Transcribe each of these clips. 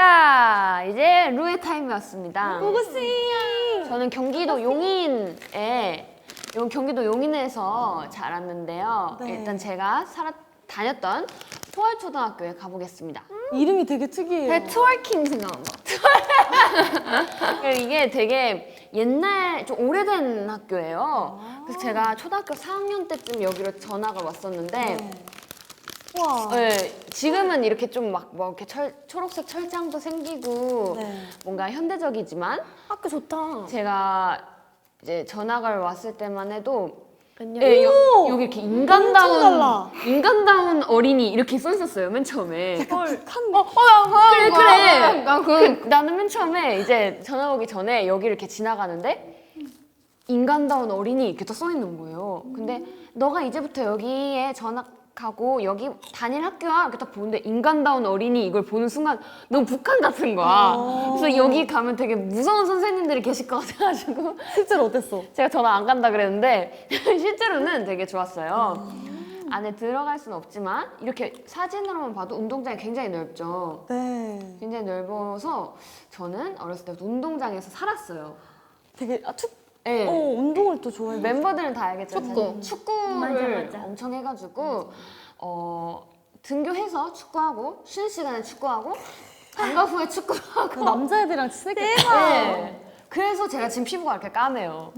자, 이제 루의 타임이 왔습니다. 고고씨. 저는 경기도 용인에서 자랐는데요. 네. 일단 제가 다녔던 포괄초등학교에 가보겠습니다. 이름이 되게 특이해요. 트월킹 생각난 거. 이게 되게 옛날, 좀 오래된 학교예요. 그래서 제가 초등학교 4학년 때쯤 여기로 전학을 왔었는데, 네. 와. 네, 지금은 이렇게 좀 막 뭐 이렇게 초록색 철장도 생기고 네. 뭔가 현대적이지만 학교 좋다. 제가 이제 전학을 왔을 때만 해도 예, 여기 이렇게 엄청 달라. 인간다운 어린이 이렇게 써 있었어요, 맨 처음에. 북한. 그래. 나는 맨 처음에 이제 전학 오기 전에 여기를 이렇게 지나가는데 인간다운 어린이 이렇게 또 써 있는 거예요. 근데 너가 이제부터 여기에 전학하고 여기 다닐 학교야 이렇게 딱 보는데 인간다운 어린이 이걸 보는 순간 너무 북한 같은 거야. 그래서 여기 가면 되게 무서운 선생님들이 계실 것 같아가지고 실제로 어땠어? 제가 전화 안 간다 그랬는데 실제로는 되게 좋았어요. 안에 들어갈 수는 없지만 이렇게 사진으로만 봐도 운동장이 굉장히 넓죠. 네. 굉장히 넓어서 저는 어렸을 때부터 운동장에서 살았어요. 되게 네. 운동을 또 좋아해요. 멤버들은 다 알겠지만 축구를 맞아. 엄청 해가지고 등교해서 축구하고 쉬는 시간에 축구하고 방과 후에 축구하고 남자애들이랑 친했겠다. 네. 그래서 제가 지금 피부가 이렇게 까매요.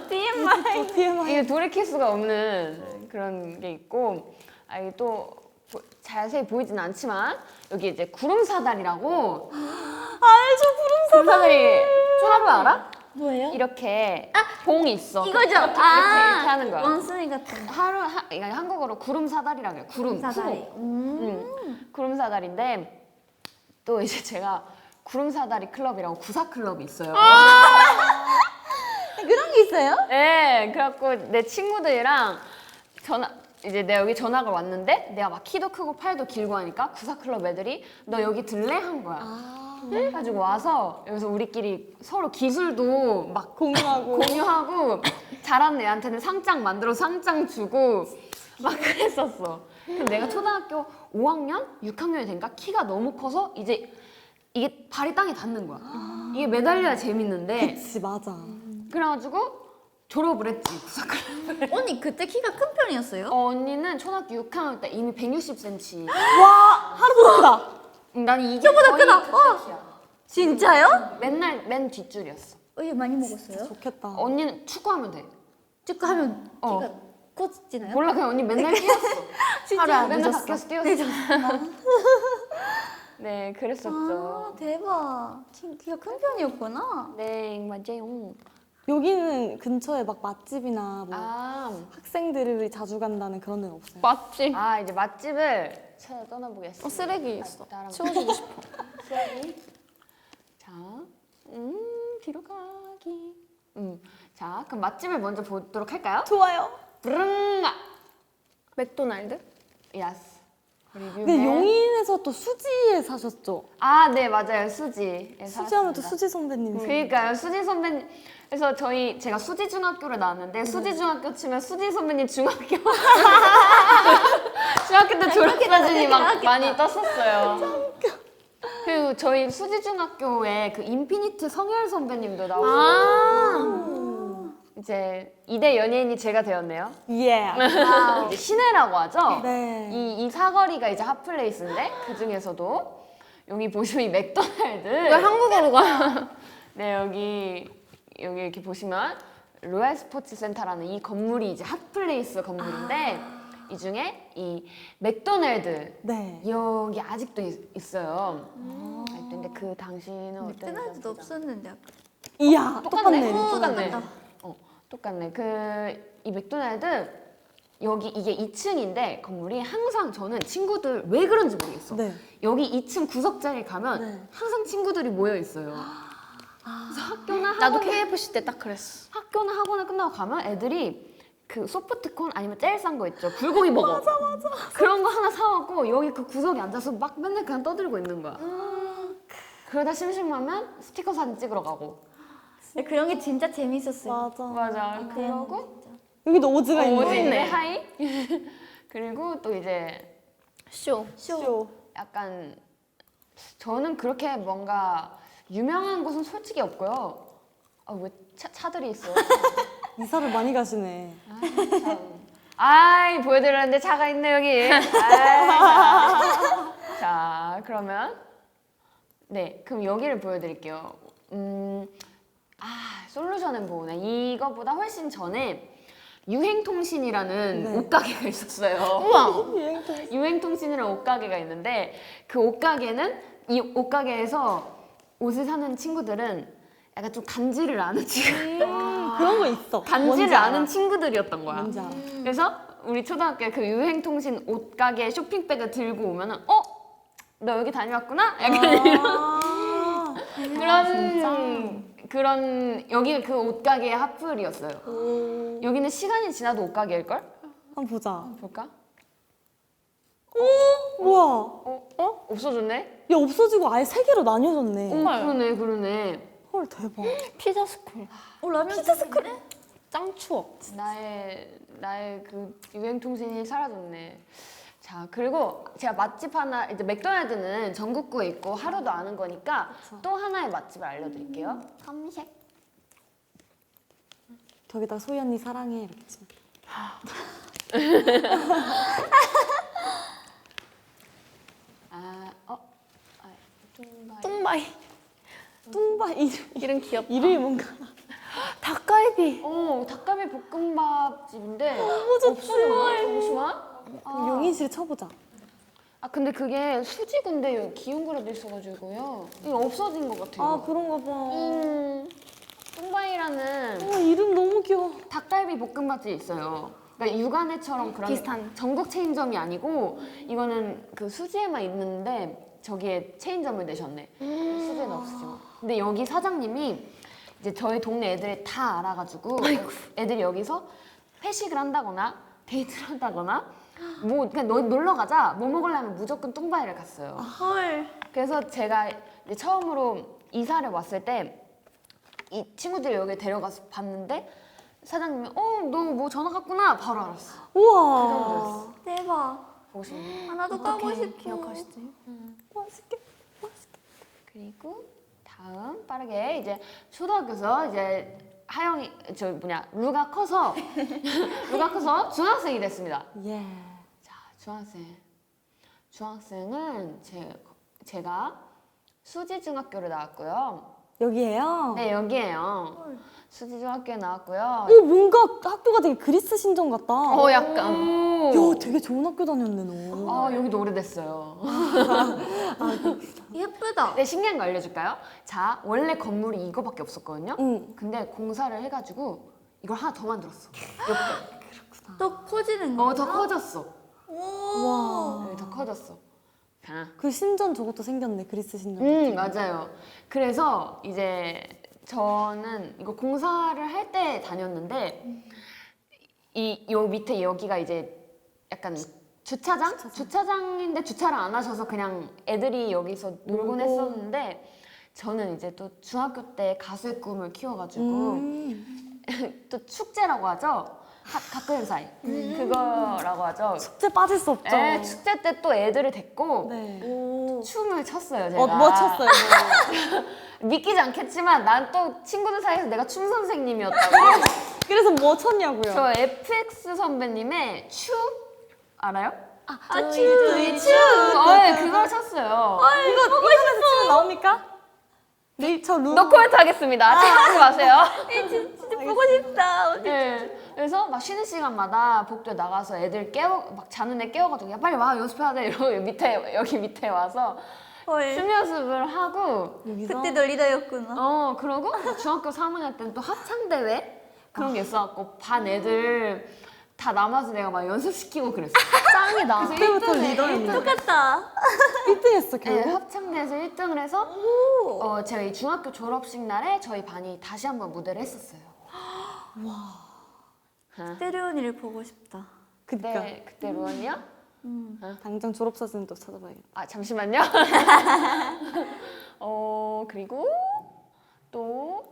TMI. 이게 돌이킬 수가 없는 그런 게 있고, 이게 또 자세히 보이진 않지만 여기 이제 구름사다리라고. 알죠, 구름사다리 초등학교 알아? 뭐예요? 이렇게 봉이 있어. 이거죠? 이렇게 하는 거야. 원숭이 같은 거. 그러니까 한국어로 구름사다리라고 해요. 사다리. 구름사다리인데 또 이제 제가 구름사다리 클럽이라고 구사클럽이 있어요. 그런 게 있어요? 네, 그래갖고 내 친구들이랑 이제 내가 여기 전학을 왔는데 내가 막 키도 크고 팔도 길고 하니까 구사클럽 애들이 너 여기 들래? 한 거야. 그래가지고 와서 여기서 우리끼리 서로 기술도 막 공유하고 잘하는 애한테는 상장 만들어 상장 주고 막 그랬었어. 근데 내가 초등학교 5학년? 6학년이 되니까 키가 너무 커서 이제 이게 발이 땅에 닿는 거야. 이게 매달려야 재밌는데 그치, 맞아. 그래가지고 졸업을 했지, 구사클럽. 언니 그때 키가 큰 편이었어요? 언니는 초등학교 6학년 때 이미 160cm. 와, 하루보다. 난 이게 저보다 거의 크다. 그 셋이야. 진짜요? 맨 뒷줄이었어. 많이 먹었어요? 좋겠다. 언니는 축구하면 돼. 축구하면 어. 키가 커지나요? 몰라, 그냥 언니 맨날 뛰었어. 진짜 맨날 늦었어. 바뀌어서 뛰었어. 네, 그랬었죠. 아, 대박. 키가 큰 편이었구나. 네, 맞아요. 여기는 근처에 막 맛집이나 뭐 아, 학생들이 자주 간다는 그런 데는 없어요? 맛집. 이제 맛집을 찾아 떠나보겠습니다. 쓰레기 있어. 나랑 치워주고 싶어. 쓰레기. 자, 뒤로 가기. 자, 그럼 맛집을 먼저 보도록 할까요? 좋아요. 브릉! 맥도날드? 야스. 그리고 근데 용인에서 또 수지에 사셨죠? 네, 맞아요. 수지에 수지하면 또 살았습니다. 수지 선배님. 그러니까요. 수지 선배님. 그래서 제가 수지 중학교를 나왔는데 수지 중학교 치면 수지 선배님 중학교 중학교 때 졸업 사진이 막 많이 떴었어요. 그리고 저희 수지 중학교에 그 인피니트 성열 선배님도 나오고 이제 2대 연예인이 제가 되었네요. 예. 이제 시내라고 하죠. 네. 이 사거리가 이제 핫플레이스인데 그 중에서도 여기 보시면 이 맥도날드. 왜 한국어로 가? 네, 여기 이렇게 보시면 로얄 스포츠 센터라는 이 건물이 이제 핫플레이스 건물인데 이 중에 이 맥도날드 네. 여기 아직도 있어요. 근데 그 당시는 어땠는지 맥도날드도 보자. 없었는데 아까. 이야, 똑같네. 똑같네. 똑같다. 똑같네. 이 맥도날드 여기 이게 2층인데 건물이 항상 저는 친구들 왜 그런지 모르겠어. 네. 여기 2층 구석자리에 가면 네. 항상 친구들이 모여 있어요. 그래서 학교나 나도 학원을- KFC 때 딱 그랬어. 학교나 학원을 끝나고 가면 애들이 그 소프트콘 아니면 제일 싼 거 있죠. 불고기 버거. 맞아. 그런 거 하나 사오고 여기 그 구석에 앉아서 막 맨날 그냥 떠들고 있는 거야. 그러다 심심하면 스티커 사진 찍으러 가고. 근데 그런 게 진짜 재밌었어요. 맞아. 맞아. 그러고 여기도 오즈가 있네. 오지 있네. 하이. 그리고 또 이제 쇼. 쇼. 약간 저는 그렇게 뭔가 유명한 곳은 솔직히 없고요. 아, 왜 차들이 있어? 이사를 많이 가시네. 아이, 보여드렸는데 차가 있네, 여기. 아이, 자, 그러면. 네, 그럼 여기를 보여드릴게요. 솔루션 엠보네. 이거보다 훨씬 전에 유행통신이라는 네. 옷가게가 있었어요. 유행통신이라는 옷가게가 있는데 그 옷가게는 이 옷가게에서 옷을 사는 친구들은 약간 좀 간지를 아는 친구, 그런 거 있어. 뭔지 간지를 알아. 아는 친구들이었던 거야. 뭔지 알아. 그래서 우리 초등학교 그 유행통신 옷가게 쇼핑백을 들고 오면은 너 여기 다녀왔구나? 약간 아, 그런 여기가 그 옷가게의 핫플이었어요. 여기는 시간이 지나도 옷가게일걸? 한번 보자. 볼까? 뭐야? 없어졌네? 야, 없어지고 아예 세 개로 나뉘어졌네. 그러네. 헐, 대박. 피자 스쿨. 라면 피자 스크래? 짱 추억. 나의 그 유행통신이 사라졌네. 자, 그리고 제가 맛집 하나, 이제 맥도날드는 전국구에 있고 하루도 아는 거니까 또 하나의 맛집을 알려드릴게요. 검색. 거기다 소희 언니 사랑해 이렇게 치면. 뚱바이. 뚱바 이름 귀엽다. 이름이 뭔가. 닭갈비. 닭갈비 볶음밥집인데 너무 좋지. 잠시만. 그럼 용인실 쳐보자. 근데 그게 수지군데 기흥구라도 있어가지고요. 이거 없어진 것 같아요. 아, 그런가 봐. 뚱바이라는 이름 너무 귀여워. 닭갈비 볶음밥집이 있어요. 그러니까 육안회처럼 그런 비슷한. 전국 체인점이 아니고 이거는 그 수지에만 있는데 저기에 체인점을 내셨네. 수지에는 없으시고. 근데 여기 사장님이 이제 저희 동네 애들 다 알아가지고 애들이 여기서 회식을 한다거나 데이트를 한다거나 뭐 그냥 놀러 가자 뭐 먹으려면 무조건 뚱바이를 갔어요. 헐. 그래서 제가 이제 처음으로 이사를 왔을 때 이 친구들이 여기 데려가서 봤는데 사장님이 너 뭐 전화 갔구나 바로 알았어. 우와. 대박. 보고 싶네. 하나도 까고 싶어. 기억하시지? 맛있게. 그리고 다음 빠르게 이제 초등학교에서 이제 하영이 루가 커서 중학생이 됐습니다. 예. 자, 중학생은 제가 수지중학교를 나왔고요. 여기에요? 네, 여기에요. 수지중학교에 나왔고요. 뭔가 학교가 되게 그리스 신전 같다. 약간. 야, 되게 좋은 학교 다녔네, 너. 여기도 오래됐어요. 예쁘다. 네, 신기한 거 알려줄까요? 자, 원래 건물이 이거밖에 없었거든요. 응. 근데 공사를 해가지고 이걸 하나 더 만들었어. 옆에. 더 커지는 거. 더 커졌어. 와. 네, 더 커졌어. 그 신전 저것도 생겼네, 그리스 신전. 맞아요. 그래서 이제 저는 이거 공사를 할 때 다녔는데 요 밑에 여기가 이제 약간 주차장인데 주차를 안 하셔서 그냥 애들이 여기서 놀곤 했었는데 저는 이제 또 중학교 때 가수의 꿈을 키워가지고 또 축제라고 하죠. 학교행사에 그거라고 하죠. 축제 빠질 수 없죠. 네, 축제 때 또 애들을 데리고 네. 춤을 췄어요. 제가. 뭐 쳤어요? 믿기지 않겠지만 난 또 친구들 사이에서 내가 춤 선생님이었다고. 그래서 뭐 쳤냐고요? 저 FX 선배님의 추 알아요? 쭈이 쭈. 그걸 췄어요. 이거 인터넷에 치면 나옵니까? 네, 저 루. 노코멘트 하겠습니다. 참고하지 마세요. 진짜 보고 싶다. 네. 그래서 막 쉬는 시간마다 복도에 나가서 애들 막 자는 애 깨워가지고 야 빨리 와 연습해야 돼 이러고 여기 밑에 와서 헐. 춤 연습을 하고 여기서? 그때도 리더였구나. 그러고 중학교 3학년 때는 또 합창대회 그런 게 있어갖고 반 애들 다 남아서 내가 막 연습시키고 그랬어. 짱이다. 그때부터 리더였네. 똑같다. 1등했어, 네, 결국. 합창대회에서 1등을 해서 제가 이 중학교 졸업식 날에 저희 반이 다시 한번 무대를 했었어요. 때려 언니를 보고 싶다. 그니까. 그때 루언이요? 당장 졸업사진도 찾아봐야겠다. 잠시만요. 그리고 또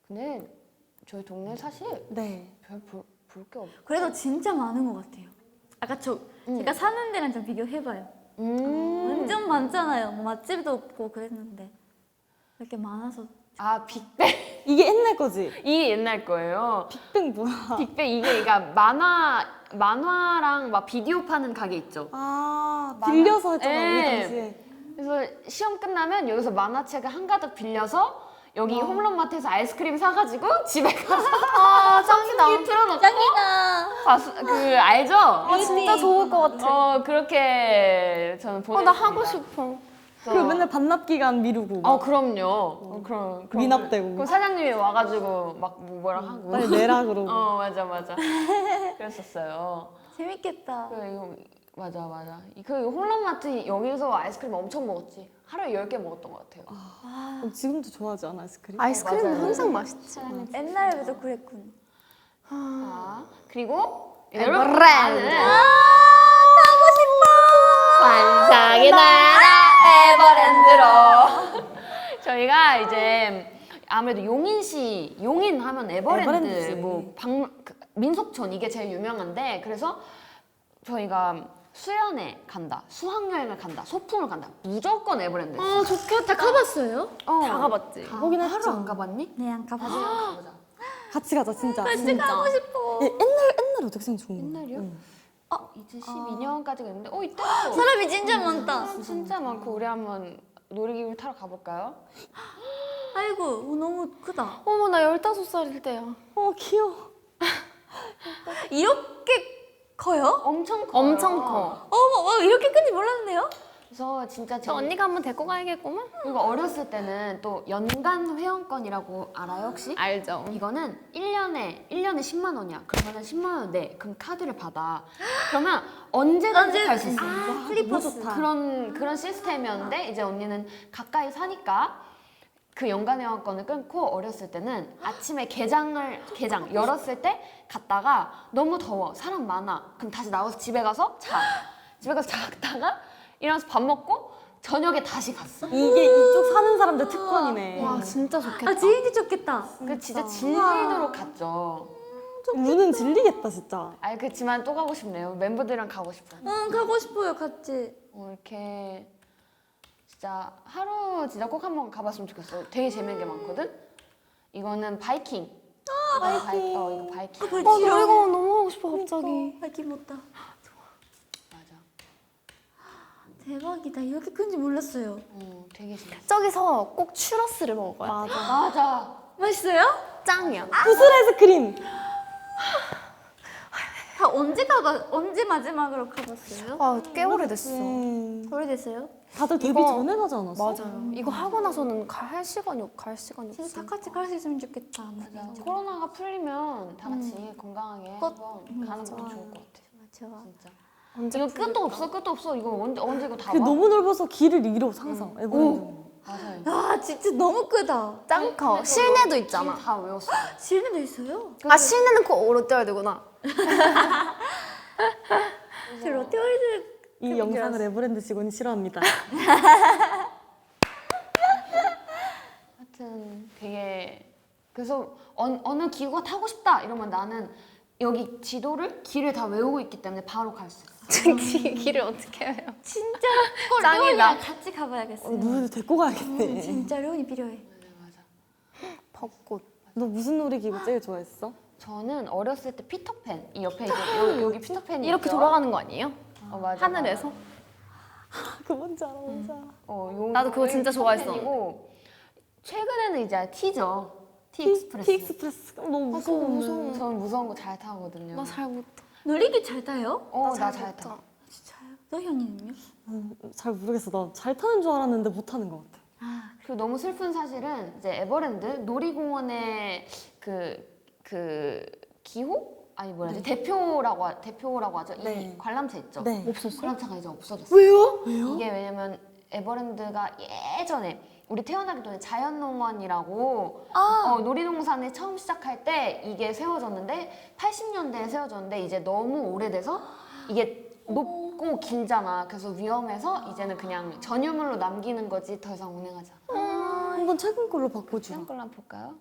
근데 저희 동네 사실 네. 별 볼 게 없. 그래도 진짜 많은 것 같아요. 아까 제가 사는 데랑 좀 비교해봐요. 완전 많잖아요. 뭐 맛집도 없고 그랬는데 이렇게 많아서 아 빅뱅 이게 옛날 거지? 이게 옛날 거예요. 빅뱅 뭐야? 빅뱅 이게 그러니까 만화랑 막 비디오 파는 가게 있죠. 아, 빌려서 했잖아, 우리 예. 당시에. 그래서 시험 끝나면 여기서 만화책을 한가득 빌려서 여기 홈런마트에서 아이스크림 사가지고 집에 가서 아, 짱이다. 이 틀어놓고 짱이다. 그 알죠? 아, 진짜 좋을 것 같아. 그렇게 저는 보냈습니다. 나 하고 싶어. 그리고 맨날 반납 기간 미루고. 그럼요. 그럼 미납되고. 그럼 사장님이 와가지고 막 뭐라 하고. 빨리 내라 그러고. 맞아. 그랬었어요. 재밌겠다. 그래, 이거 맞아. 그 홈런마트 여기서 아이스크림 엄청 먹었지. 하루에 10개 먹었던 것 같아요. 지금도 좋아하지 않아, 아이스크림? 아이스크림은 맞아요. 항상 맛있지. 옛날에도 그랬군. 자, 그리고 에버랜드. 여러분 아는 환상의 나라 에버랜드로. 저희가 이제 아무래도 용인시 용인 하면 에버랜드 에버랜드지. 뭐 민속촌 이게 제일 유명한데 그래서 저희가 수련회 간다, 수학여행을 간다, 소풍을 간다 무조건 에버랜드. 아, 좋겠다. 다 가봤어요? 다 가봤지. 거긴 하루 했죠. 안 가봤니? 네, 안 가봐서. 가보자. 같이 가자, 진짜. 같이 가고 싶어. 옛날에 어떻게 생각 좋은 거 옛날이요? 응. 2012년까지가 있는데 있다. 사람이 진짜 많다. 진짜 많고 우리 한번 놀이기구 타러 가볼까요? 아이고, 너무 크다. 어머, 나 15살일 때야. 귀여워. 이렇게 커요? 엄청 커요. 엄청 커. 어머, 이렇게 큰지 몰랐네요. 그래서 진짜 저 언니가 한번 데리고 가야겠구만. 그리고 어렸을 때는 또 연간 회원권이라고 알아요 혹시? 알죠. 이거는 1년에 10만 원이야. 그러면은 10만 원 내. 그럼 카드를 받아. 그러면 언제든지 갈 수 있어. 프리퍼스. 그런 시스템이었는데 이제 언니는 가까이 사니까 그 연간 회원권을 끊고 어렸을 때는 아침에 개장 열었을 때 갔다가 너무 더워. 사람 많아. 그럼 다시 나와서 집에 가서 자. 집에 가서 자다가 일어나서 밥 먹고 저녁에 다시 갔어. 이게 이쪽 사는 사람들 특권이네. 와, 진짜 좋겠다. 아, 진짜 좋겠다. 그 진짜 질리도록 갔죠. 루는 질리겠다, 진짜. 그치만 또 가고 싶네요. 멤버들이랑 가고 싶어. 응, 가고 싶어요, 같이. 이렇게 진짜 하루 진짜 꼭 한번 가봤으면 좋겠어. 되게 재밌는 게 많거든. 이거는 바이킹. 바이킹. 이거 바이킹. 놀이공원 너무 하고 싶어, 갑자기. 바이킹 못다. 맞아. 대박이다. 이렇게 큰지 몰랐어요. 되게 재밌어. 저기서 꼭 추러스를 먹어야 돼. 맞아. 맞아. 맛있어요? 짱이야. 구슬 아이스크림. 다 언제 마지막으로 가봤어요? 아, 꽤 오래됐어. 오래됐어요? 다들 데뷔 이거- 전에 가지 않았어? 맞아요. 이거 하고 나서는 갈 시간이 진짜 없어. 다 같이 갈 수 있으면 좋겠다. 맞아. 코로나가 풀리면 다 같이 건강하게 한번 가는 것도 좋을 것 같아. 맞아. 진짜. 언제 이거 끝도 없어. 이거 언제 이거 다 그게 와? 너무 넓어서 길을 잃어, 항상. 에버랜드. 맞아요. 아, 진짜 너무 크다. 짱 커. 실내도 있잖아. 다 외웠어. 실내도 있어요? 아, 실내는 꼭 롯데월드구나 저 롯데월드 이 영상을 에버랜드 직원이 싫어합니다. 하여튼 되게 그래서 어느 기구가 타고 싶다 이러면 나는 여기 길을 다 외우고 있기 때문에 바로 갈 수 있어. 길을 어떻게 해요? 진짜 짱이다. 짱이다. 같이 가봐야겠어요. 루를 데리고 가야겠네. 진짜 료이 필요해. 맞아. 벚꽃. 너 무슨 놀이기구 제일 좋아했어? 저는 어렸을 때 피터팬 이 옆에 이제 여기 피터팬이 이렇게 있죠? 돌아가는 거 아니에요? 맞아. 하늘에서? 그 뭔지 알아, 뭔지 알아. 나도 그거 진짜 좋아했어. 피터팬이고 최근에는 이제 T죠. T익스프레스. 티익스프레스. 너무 무서워. 무서워. 저는 무서운 거 잘 타거든요. 나 잘 못 타. 놀이기 잘 타요? 나 잘 타. 진짜요? 너 현이는요? 잘 모르겠어. 나 잘 타는 줄 알았는데 못 타는 것 같아. 그리고 너무 슬픈 사실은 이제 에버랜드 놀이공원의 그 기호? 아니 뭐라지? 대표라고 하죠. 네. 이 관람차 있죠. 네. 없었어? 관람차가 이제 없어졌어. 왜요? 이게 왜냐면 에버랜드가 예전에 우리 태어나기 전에 자연농원이라고 놀이동산을 처음 시작할 때 이게 세워졌는데 80년대에 세워졌는데 이제 너무 오래돼서 이게 높고 길잖아. 그래서 위험해서 이제는 그냥 전유물로 남기는 거지 더 이상 운행하지 않아. 한번 최근 걸로 바꿔주라. 시간 걸로 한번 볼까요?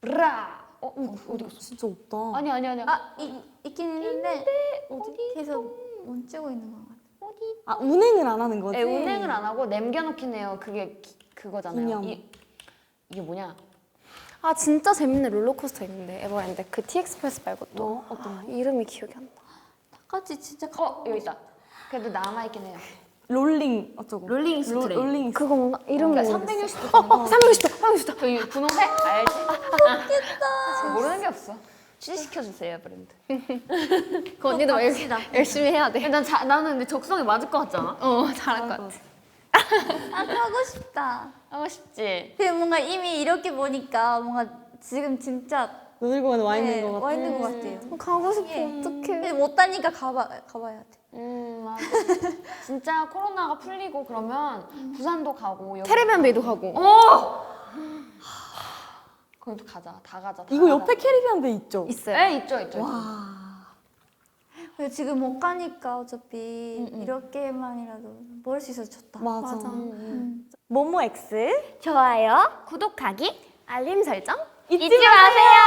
브라! 어디 갔어? 진짜 없다. 아니. 아, 있긴 있는데 어디? 계속 못 찍고 있는 것 같아. 아 운행을 안 하는 거지? 네, 운행을 안 하고 남겨놓긴 해요. 그게 그거잖아요. 기념. 이게 뭐냐? 아 진짜 재밌는 롤러코스터 있는데 에버랜드 그 TX프레스 말고 또 뭐 어떤 거? 이름이 기억이 안 나. 같이 진짜 여기 있다. 그래도 남아있긴 해요. 롤링 어쩌고? 롤링 스트레이. 롤링 그거 뭔가 이름이 그러니까 모르겠어. 360도. 360도. 그 분홍색? 알지? 웃겼다. 모르는 게 없어. 취직시켜주세요, 브랜드. 그 언니도 열심히 해야 돼. 나는 근데 적성에 맞을 것 같지 않아? 잘할 것 같아. 아 가고 싶다. 하고 싶지? 근데 뭔가 이미 이렇게 보니까 뭔가 지금 진짜 놀고만 와 있는 네, 거 같아. 와 있는 것 같아요. 가고 싶어. 예. 어떡해. 근데 못 다니까 가봐야 돼. 맞아. 진짜 코로나가 풀리고 그러면 부산도 가고 여기 캐리비안 베이도 가고. 거기도 가자. 다 가자. 다 이거 가자. 옆에 캐리비안 배 있죠? 있어요. 네, 있죠. 근데 지금 못 가니까 어차피 이렇게만이라도 볼 수 있어서 좋다. 맞아. 모모 X 좋아요, 구독하기, 알림 설정 잊지 마세요.